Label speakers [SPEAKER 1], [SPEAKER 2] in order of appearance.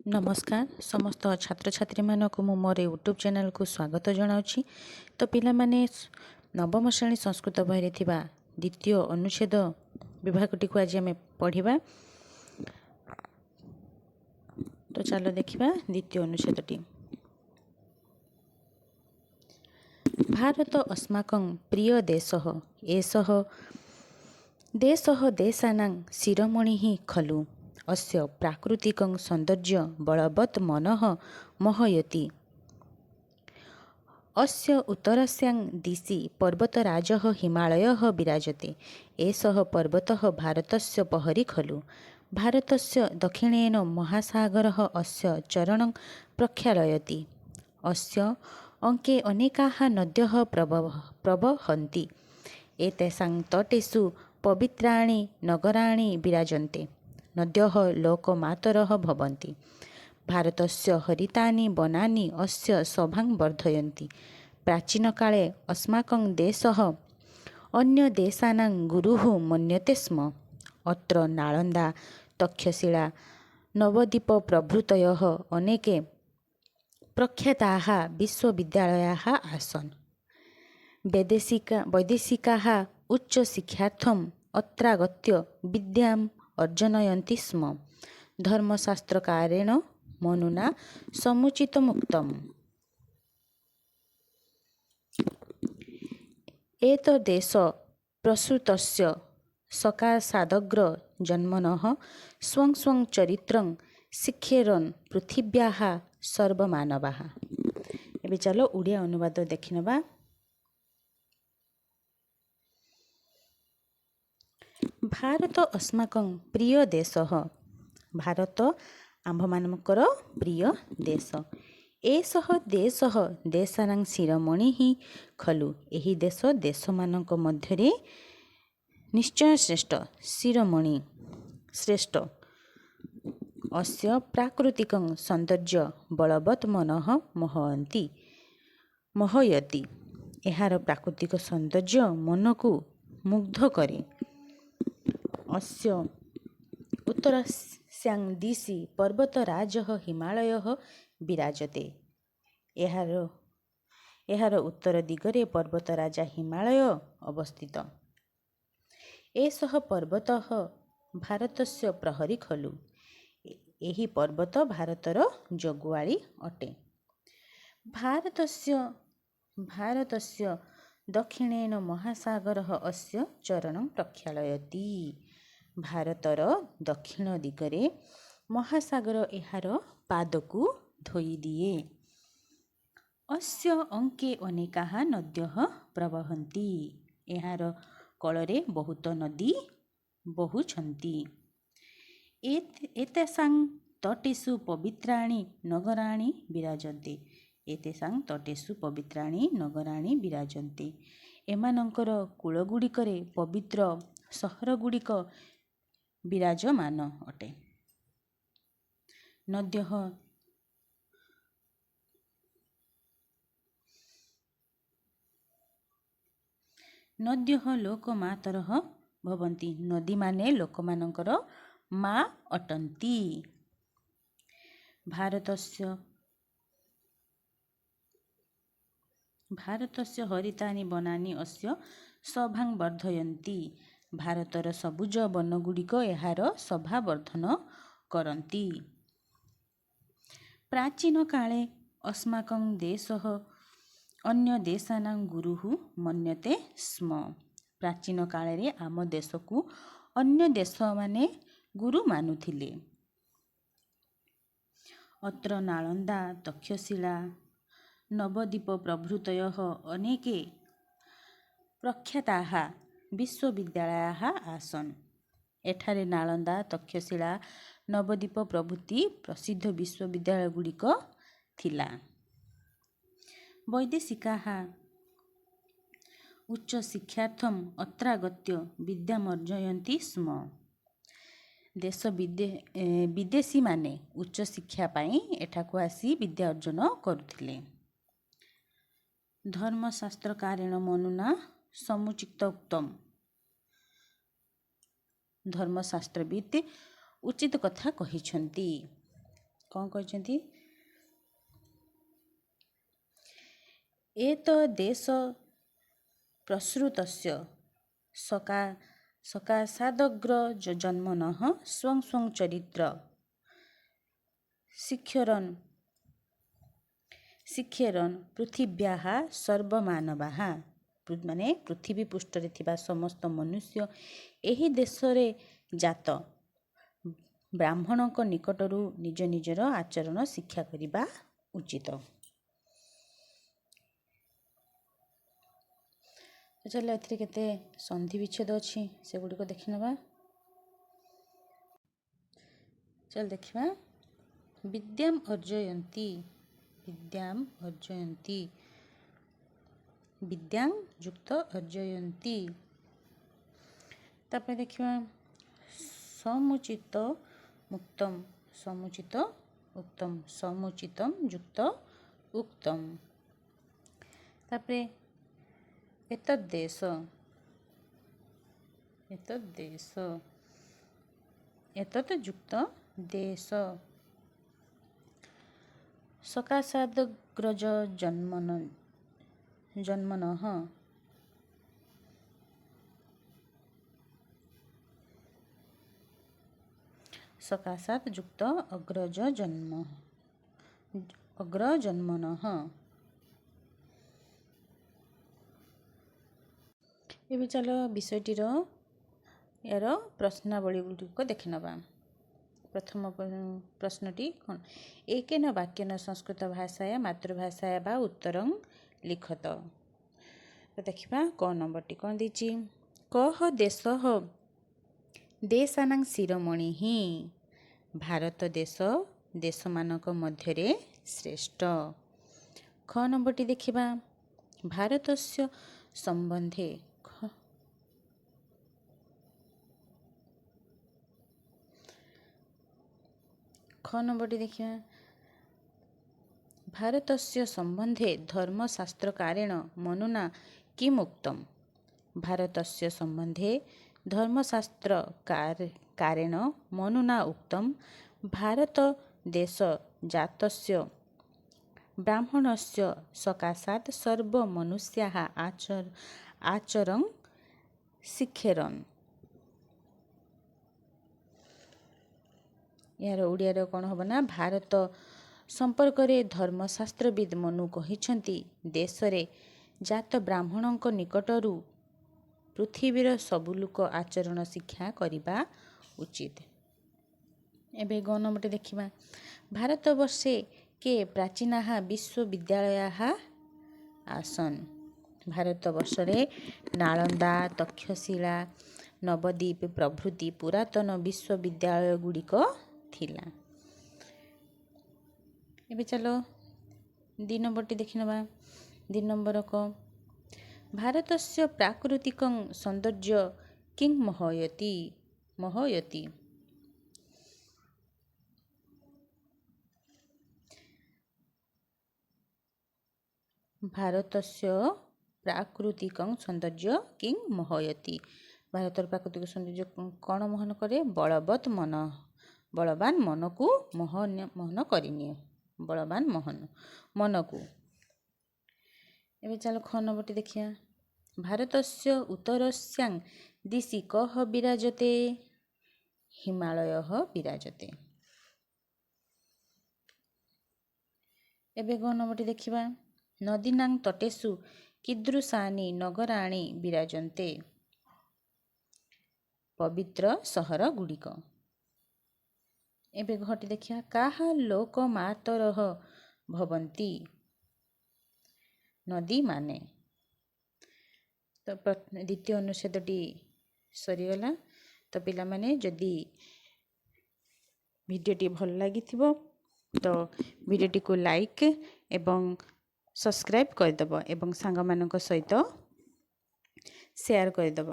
[SPEAKER 1] नमस्कार समस्त छात्र छात्री मानक मु मोर यूट्यूब चैनल को स्वागत जनाऊँगी। तो पिला माने नवम श्रेणी संस्कृत बही थिबा द्वितीय अनुच्छेद विभागटी को आज आम पढ़ा। तो चलो देखिबा द्वितीय अनुच्छेदटी। भारत अस्माकं प्रिय देशः एषः देशः देशानां शिरोमणिः खलु अस्य प्राकृतिकं सौन्दर्य बलवत् मनः मोहयति। अस्य उत्तरस्यां दिशि पर्वतराजः हिमालयः विराजते। एषः पर्वतः भारतस्य पहरी खलु। भारतस्य दक्षिणेन महासागरः अस्य चरणं प्रक्षालयति। अस्य अङ्के अनेकाः नद्यः प्रवहन्ति। एतेषां तटेषु पवित्राणि नगराणि विराजन्ते। नद्यः लोकमातरः भवन्ति। भारतस्य हरितानि वनानि अस्य शोभां वर्धयन्ति। प्राचीनकाले अस्माकं देशः अन्यदेशानां गुरुः मन्यते स्म। अत्र नालन्दा तक्षशिला नवद्वीप प्रभृतयः अनेके प्रख्याताः विश्वविद्यालयाः आसन्। वैदेशिकाः उच्चशिक्षार्थम् अत्रागत्य विद्याम् अर्जनयन्ति स्म। धर्मशास्त्रकारेण मनुना समुचितमुक्तम्। एतद्देश प्रसूतस्य सकाशादग्र जन्मनः स्वं स्वं चरित्रं शिक्षेरन् पृथिव्याः सर्वमानवाः। एबे चलो ओडिया अनुवाद देखिनबा। भारत अस्माकं प्रिय देशः भारत आम्भमानकर प्रिय देश। एषः देशः देशानां शिरोमणिः खलु। एही देश देशमानक मध्यरे निश्चय श्रेष्ठ। शिरोमणि श्रेष्ठ। अस्य प्राकृतिकं सौन्दर्य बलवत् मनः मोहयति। एहार प्राकृतिक सौन्दर्य मनकु मुग्ध करे। अस्य उत्तरस्यां दिशि पर्वतराजः हिमालयः विराजते। एहार उत्तर दिगरे पर्वतराजा हिमालय अवस्थित। एषः पर्वतः भारतस्य प्रहरी खलु। एही पर्वत भारतर जगुआली अटे। भारतस्य दक्षिणेन महासागरः अस्य चरणं प्रक्षालयति। भारतर दक्षिण दिगरे महासागर एहार पादकु धोई दिए। अस्य अंके अनेकाः नद्यः प्रवहन्ति। एहार कଳରେ बहुत नदी बहुछन्ति। एतेषां तटेषु पवित्राणि नगराणि विराजन्ते। एतेषां तटेषु पवित्राणि नगराणि विराजन्ते। एमानଙ୍କର कूलगुड़िकरे पवित्र सहरगुड़िक विराजमान अटे। नद्यः लोकमातरः भवन्ति। नदी माने लोकमानଙ୍କର माँ अटन्ति। भारतस्य हरितानि वनानि अस्य शोभां वर्धयन्ति। भारतर सबुज वनगुड़िक एहार शोभा वर्धन करन्ति। प्राचीन काले अस्माकं देशः अन्य देशानां गुरुः मन्यते स्म। प्राचीन काले आम देशकु अन्य देश माने गुरु मानुथिले। अत्र नालन्दा तक्षशिला नवद्वीप प्रभृतयः अनेके प्रख्याताः विश्वविद्यालयाः आसन्। एठारे नालन्दा तक्षशिला नवद्वीप प्रभृति प्रसिद्ध विश्वविद्यालय गुड़िक थिला। वैदेशिकाः उच्च शिक्षार्थम् अत्रागत्य विद्यामर्जयन्ति स्म। देश विदेशी माने उच्च शिक्षा पाई एठाकु आसी विद्या अर्जन करुथिले। धर्मशास्त्रकारेण मनुना समुचितोक्तम्। धर्मशास्त्रविद उचित कथा कहिछन्ति। କ'ଣ କହିଛନ୍ତି? ଏତ ଦେଶ ପ୍ରସୃତସ୍ୟ ସକାଶାଦଗ୍ର ଜନ୍ମନଃ ସ୍ୱଂ ସ୍ୱଂ ଚରିତ୍ର ଶିକ୍ଷରନ୍ ପୃଥିବ୍ୟାଃ ସର୍ବମାନବାଃ, ମାନେ ପୃଥିବୀ ପୃଷ୍ଠରେ ଥିବା ସମସ୍ତ ମନୁଷ୍ୟ ଏହି ଦେଶରେ ଜାତ ବ୍ରାହ୍ମଣଙ୍କ ନିକଟରୁ ନିଜ ନିଜର ଆଚରଣ ଶିକ୍ଷା କରିବା ଉଚିତ। ଚାଲ ଏଥିରେ କେତେ ସନ୍ଧି ବିଚ୍ଛେଦ ଅଛି ସେଗୁଡ଼ିକ ଦେଖିନେବା। ଚାଲ ଦେଖିବା। ବିଦ୍ୟାମ୍ ଅର୍ଜୟନ୍ତି, ବିଦ୍ୟାଂ ଯୁକ୍ତ ଅର୍ଜୟନ୍ତି। ତାପରେ ଦେଖିବା ସମୁଚିତ ସମୁଚିତମ୍ ଯୁକ୍ତ ଉକ୍ତମ୍। ତାପରେ ଏତଦ୍ଦେଶ ଏତତ୍ ଯୁକ୍ତ ଦେଶ ସକାଶାଦଗ୍ରଜ ଜନ୍ମନଃ ସକାଶାତ୍ ଯୁକ୍ତ ଅଗ୍ରଜନ୍ମନଃ। ଏବେ ଚାଲ ବିଷୟଟିର ଏହାର ପ୍ରଶ୍ନାବଳୀ ଗୁଡ଼ିକ ଦେଖିନେବା। ପ୍ରଥମ ପ୍ରଶ୍ନଟି କ'ଣ? ଏକେନ ବାକ୍ୟେନ ସଂସ୍କୃତ ଭାଷାୟା ମାତୃଭାଷାୟା ବା ଉତ୍ତରଂ ଲିଖତ। ତ ଦେଖିବା କ ନମ୍ବରଟି କ'ଣ ଦେଇଛି? କହ ଦେଶାନାଂ ଶିରୋମଣିଃ, ଭାରତ ଦେଶମାନଙ୍କ ମଧ୍ୟରେ ଶ୍ରେଷ୍ଠ। ଖ ନମ୍ବରଟି ଦେଖିବା। ଭାରତସ୍ୟ ସମ୍ବନ୍ଧେ ଖ ନମ୍ବରଟି ଦେଖିବା। ଭାରତସ୍ୟ ସମ୍ବନ୍ଧେ ଧର୍ମଶାସ୍ତ୍ରକାରେଣ ମନୁନା କିମ୍ ଉକ୍ତମ୍। ଭାରତସ୍ୟ ସମ୍ବନ୍ଧେ ଧର୍ମଶାସ୍ତ୍ରକାରେଣ ମନୁନା ଉକ୍ତମ୍। ଭାରତ ଦେଶ ଜାତସ୍ୟ ବ୍ରାହ୍ମଣସ୍ୟ ସକାଶାତ୍ ସର୍ବ ମନୁଷ୍ୟାଃ ଆଚରଂ ଶିକ୍ଷେରନ୍। ଏହାର ଓଡ଼ିଆରେ କ'ଣ ହେବ ନା, ଭାରତ ସମ୍ପର୍କରେ ଧର୍ମଶାସ୍ତ୍ରବିଦ୍ ମନୁ କହିଛନ୍ତି, ଦେଶରେ ଜାତ ବ୍ରାହ୍ମଣଙ୍କ ନିକଟରୁ ପୃଥିବୀର ସବୁ ଲୋକ ଆଚରଣ ଶିକ୍ଷା କରିବା ଉଚିତ। ଏବେ ଗ ନମ୍ବରଟି ଦେଖିବା। ଭାରତବର୍ଷେ କେ ପ୍ରାଚୀନାଃ ବିଶ୍ୱବିଦ୍ୟାଳୟାଃ ଆସନ୍। ଭାରତବର୍ଷରେ ନାଳନ୍ଦା, ତକ୍ଷଶିଳା, ନବଦ୍ୱୀପ ପ୍ରଭୃତି ପୁରାତନ ବିଶ୍ୱବିଦ୍ୟାଳୟ ଗୁଡ଼ିକ ଥିଲା। ଏବେ ଚାଲ 2 ନମ୍ବରଟି ଦେଖିନେବା। 2 ନମ୍ବର କ ଭାରତସ୍ୟ ପ୍ରାକୃତିକଂ ସୌନ୍ଦର୍ଯ୍ୟ କିଂ ମୋହୟତି। ଭାରତସ୍ୟ ପ୍ରାକୃତିକଂ ସୌନ୍ଦର୍ଯ୍ୟ କିଂ ମୋହୟତି। ଭାରତର ପ୍ରାକୃତିକ ସୌନ୍ଦର୍ଯ୍ୟ କ'ଣ ମୋହନ କରେ? ବଳବାନ ମନକୁ ମୋହନ କରିନିଏ। ବଳବାନ ମନକୁ। ଏବେ ଚାଲ ଖ ନମ୍ବରଟି ଦେଖିବା। ଭାରତସ୍ୟ ଉତ୍ତରସ୍ୟାଂ ଦିଶି କଃ ବିରାଜତେ। ହିମାଳୟଃ ବିରାଜତେ। ଏବେ ଗ ନମ୍ବରଟି ଦେଖିବା। ନଦୀନାଂ ତଟେଷୁ କୀଦୃଶାନି ନଗରାଣି ବିରାଜନ୍ତେ। ପବିତ୍ର ସହର ଗୁଡ଼ିକ। ଏବେ ଘଟି ଦେଖିବା। କାହା ଲୋକମାତରଃ ଭବନ୍ତି। ନଦୀମାନେ। ତ ଦ୍ୱିତୀୟ ଅନୁଚ୍ଛେଦଟି ସରିଗଲା। ତ ପିଲାମାନେ ଯଦି ଭିଡ଼ିଓଟି ଭଲ ଲାଗିଥିବ ତ ଭିଡ଼ିଓଟିକୁ ଲାଇକ୍ ଏବଂ ସବସ୍କ୍ରାଇବ୍ କରିଦେବ ଏବଂ ସାଙ୍ଗମାନଙ୍କ ସହିତ ସେୟାର କରିଦେବ।